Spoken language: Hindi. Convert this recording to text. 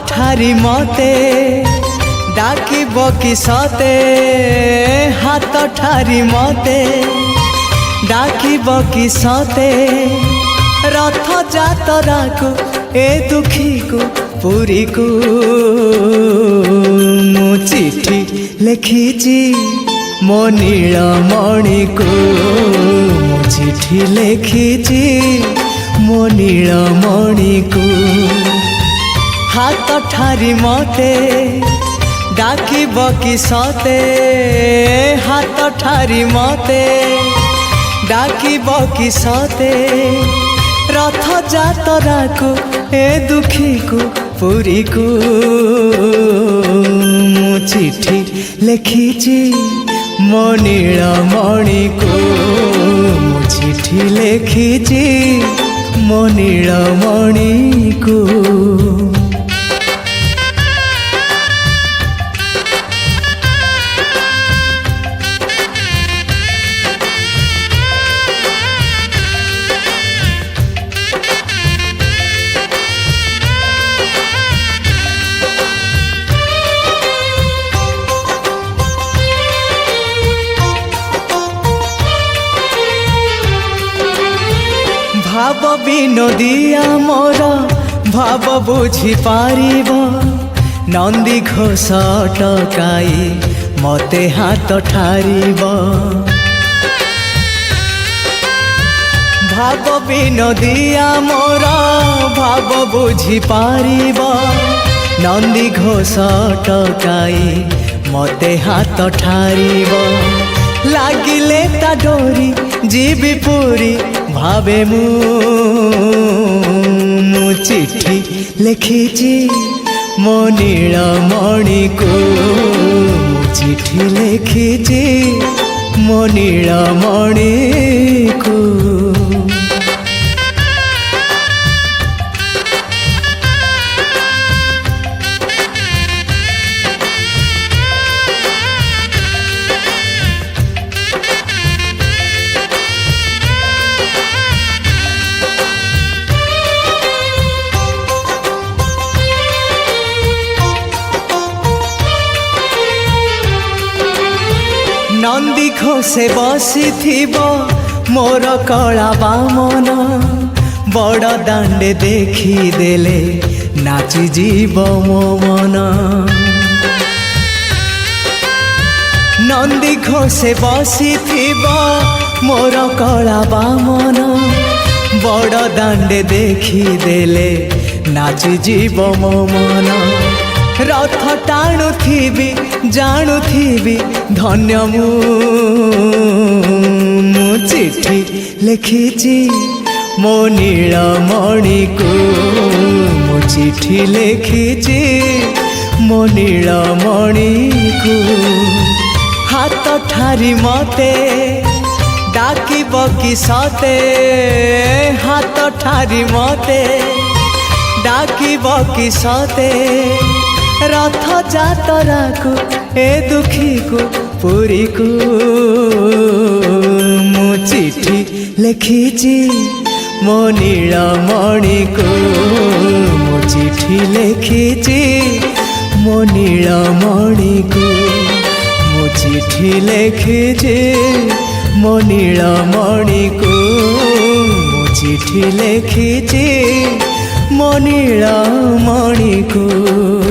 ठारी मते डाकिब कि सते हाथ ठारी मते डाकिब कि सते रथ जातरा को ए दुखी को पुरी को मु चिठी लिखिची मो नीलमणि को मु चिठी लिखिची मो नीलमणि को हाथ ठारी मते डाकिब कि सते हाथ ठारी मते डाकिब कि सते रथ जातरा को ए दुखी को पुरी को मु चिठी लिखिची मो नीलमणि को मु चिठी लिखिची मो नीलमणि को। भाव विनोदिया मोर भाव बुझी पारिब नंदी घोष टकाई मते हाथ ठारिब भाव विनोदिया मोर भाव बुझी पारिब नंदी घोष टकाई मते हाथ ठारिब लागिले ता डोरी जीवी पूरी भावे मु चिठी लिखिची मो नीलमणि को मु चिठी लिखिची मो नीलमणि को। नंदी घोषे बसी मोर कला बामन बड़ दांडे देखी देले नाची जीव मो मन नंदी घोषे बसी मोर कला बामन बड़ दांडे देखी देले नाची जीव मो मन रथ टाणुथिबी जाणुथिबी धन्य मु चिठी लिखिची मो नीलमणि को मु चिठी लिखिची मो नीलमणि को हाथ ठारी मते डाकिब कि सते हाथ ठारी मते डाकिब कि सते रथ जातरा को ए दुखी को पुरी को मु चिठी लिखिची मो नीलमणि को मु चिठी लिखिची मो नीलमणि को मु चिठी लिखिची मो नीलमणि को मु चिठी लिखिची मो नीलमणि को।